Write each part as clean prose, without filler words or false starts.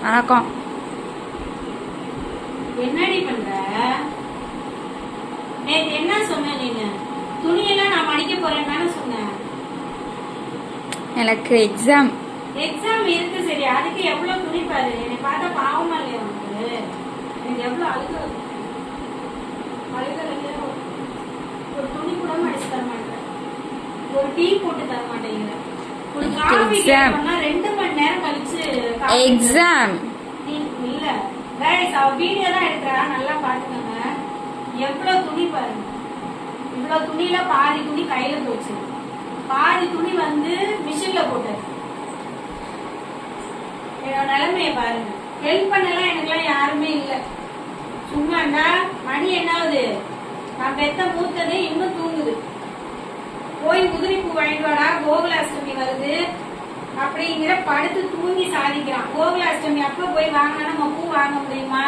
வணக்கம். என்னடி பண்ற? நேத்து என்ன சொன்ன நீங்க? துணியெல்லாம் நான் மடிக்க போறேன்னு தானே சொன்னேன். எனக்கு எக்ஸாம் இருக்கு. சரி, அதுக்கு எவ்வளவு துணி பாரு. என்னை பார்த்தா பாவமா இல்லையா உனக்கு? எனக்கு எவ்வளவு அழுக ஒரு துணி கூட மடிச்சு தர மாட்டேன். ஒரு டீ போட்டு தர மாட்டேங்கிற. ஒரு காஃபி கேட்டோம்னா 2 மணி நேரம் கழிச்சு எக்ஸாம் இல்ல गाइस, அவ வீடியோ தான் எடுக்கறா, நல்லா பாத்துக்கங்க. எவ்வளவு துணி பாருங்க. இவ்வளவு துணியில பாதி துணி கையில போச்சு, பாதி துணி வந்து மிஷின்ல போட்டு. என்னோட நிலைமைய பாருங்க. ஹெல்ப் பண்ணலாம் எனக்குலாம் யாருமே இல்ல. சும்மாண்டா மணி என்னாவது, நான் பெத்த மூத்தது இன்னும் தூங்குது. போய் உதிரி பூ வாங்கிட்டு வாடா, கோகுலாஷ்டமி வருது அப்படிங்கிற படுத்து தூங்கி சாதிக்கிறான். கோகுலாஷ்டமி அப்ப போய் வாங்கினா நம்ம பூ வாங்க முடியுமா?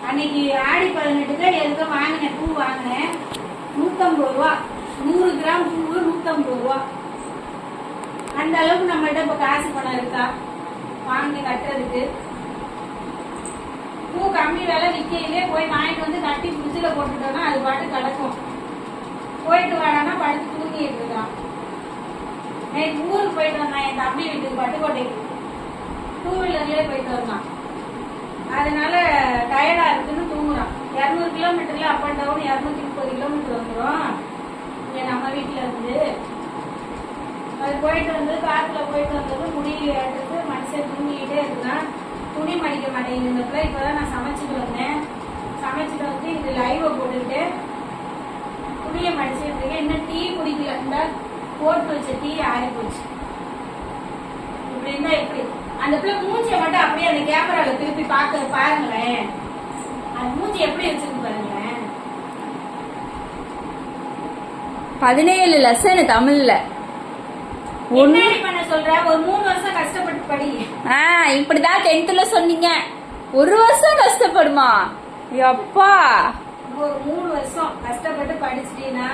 அன்னைக்கு ஆடி 18க்கு எதுக்கு வாங்கினேன், பூ வாங்கினேன் 150 ரூபா. 100 கிராம் பூ 150 ரூபா. அந்த அளவுக்கு நம்மகிட்ட இப்ப காசு பணம் இருக்கா வாங்கி கட்டுறதுக்கு? பூ கம்மி விலை விற்கையிலே போய் வாங்கிட்டு வந்து கட்டி ஃப்ரிட்ஜில் போட்டுட்டோம்னா அது பாட்டு கிடக்கும். போயிட்டு வாடானா படுத்து தூங்கிட்டு இருக்கான். நேற்று ஊருக்கு போயிட்டு வந்தான், என் தம்பி வீட்டுக்கு பட்டுக்கோட்டைக்கு. 2 வீலர்லயே போயிட்டு வந்தான். அதனால டயர்டா இருக்குன்னு தூங்குறான். 200 கிலோமீட்டர்ல அப் அண்ட் டவுன் 230 கிலோமீட்டர் வந்துடும் இங்க நம்ம வீட்டுல இருந்து. அது போயிட்டு வந்து காத்துல போயிட்டு வந்தது முடியல ஏற்றுக்கு. மனுஷன் தூங்கிக்கிட்டே இருந்தான். துணி மடிக்க மாட்டேங்குதுல. இப்பதான் நான் சமைச்சிட்டு வந்தேன். சமைச்சிட்டு வந்து இது லைவ போட்டுக்கிட்டு துணியை மடிச்சிட்டு இருக்கேன். இன்னும் டீ குடிக்கல. இந்த போட்டு வச்ச டீ ஆறி போச்சு. இப்படி இருந்தா எப்படி? அந்த பிள்ளை மூஞ்சியை மட்டும் அப்படியே அந்த கேமரால திருப்பி பாருங்களேன். அந்த மூஞ்சி எப்படி வச்சிருக்கு பாருங்களேன். 17 லெசன் தமிழ்ல. என்னடி பண்ண சொல்ற? ஒரு 3 வருஷம் கஷ்டப்பட்டு படி. இப்படிதான் 10th சொன்னீங்க. 1 வருஷம் கஷ்டப்படுமா? அப்பா, ஒரு 3 வருஷம் கஷ்டப்பட்டு படிச்சிட்டீங்கன்னா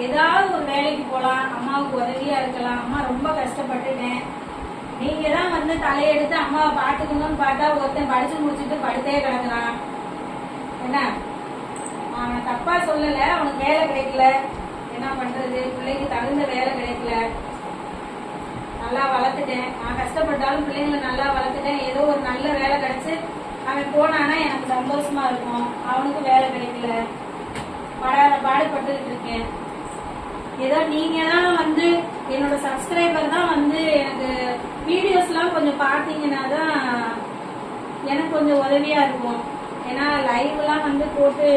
ஏதாவது ஒரு வேலைக்கு போலாம், அம்மாவுக்கு உதவியா இருக்கலாம். அம்மா ரொம்ப கஷ்டப்பட்டுட்டேன். நீங்க தான் வந்து தலையெடுத்து அம்மாவை பாத்துக்கணும்னு பார்த்தா ஒருத்தன் படிச்சு முடிச்சுட்டு படுத்தே கிடக்குறான். என்ன, அவன் தப்பா சொல்லல, அவனுக்கு வேலை கிடைக்கல. என்ன பண்றது? பிள்ளைக்கு தகுந்த வேலை கிடைக்கல. நல்லா வளர்த்துட்டேன். நான் கஷ்டப்பட்டாலும் பிள்ளைங்களை நல்லா வளர்த்துட்டேன். ஏதோ ஒரு நல்ல வேலை கிடைச்சு அவன் போனானா எனக்கு சந்தோஷமா இருக்கும். அவனுக்கு வேலை கிடைக்கல, பாடுபட்டு இருக்கேன். ஏதோ நீங்க தான் வந்து என்னோட சப்ஸ்கிரைபர் தான் வந்து எனக்கு வீடியோஸ் எல்லாம் கொஞ்சம் பாத்தீங்கன்னா தான் எனக்கு கொஞ்சம் உதவியா இருக்கும். ஏன்னா லைவ் எல்லாம் வந்து போட்டு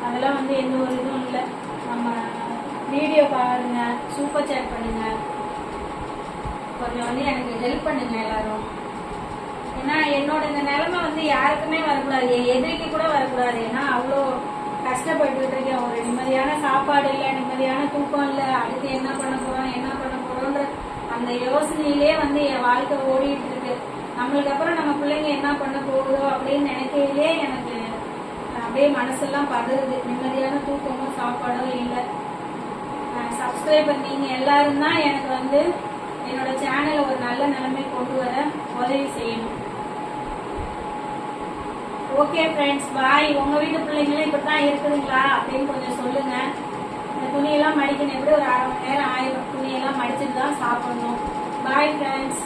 அதெல்லாம் வந்து எந்த ஒரு இதுவும் இல்லை. நம்ம வீடியோ பாருங்க, சூப்பர் சேட் பண்ணுங்க, கொஞ்சம் வந்து எனக்கு ஹெல்ப் பண்ணுங்க எல்லாரும். ஏன்னா என்னோட இந்த நிலைமை வந்து யாருக்குமே வரக்கூடாது, என் எதிரிக்கு கூட வரக்கூடாது. ஏன்னா அவ்வளோ கஷ்டப்பட்டு இருக்கேன். ஒரு நிம்மதியான சாப்பாடு இல்லை, நிம்மதியான தூக்கம் இல்லை. அடுத்து என்ன பண்ண போறோம்ன்ற அந்த யோசனையிலே வந்து என் வாழ்க்கை ஓடிட்டு இருக்கு. நம்மளுக்கு அப்புறம் நம்ம பிள்ளைங்க என்ன பண்ண போகுதோ அப்படின்னு நினைக்கையிலே எனக்கு அப்படியே மனசெல்லாம் பதறுது. நிம்மதியான தூக்கமோ சாப்பாடோ இல்லை. சப்ஸ்கிரைபர் நீங்க எல்லாரும் தான் எனக்கு வந்து என்னோட சேனலை ஒரு நல்ல நிலைமை கொண்டு வர உதவி செய்யணும். ஓகே ஃப்ரெண்ட்ஸ், பாய். உங்க வீட்டு பிள்ளைங்களும் இப்படித்தான் இருக்குதுங்களா அப்படின்னு கொஞ்சம் சொல்லுங்க. இந்த துணியெல்லாம் மடிக்கணும். எப்படி ஒரு 1/2 மணி நேரம் ஆயிரம். துணியெல்லாம் மடிச்சுட்டு தான் சாப்பிடணும். Bye friends.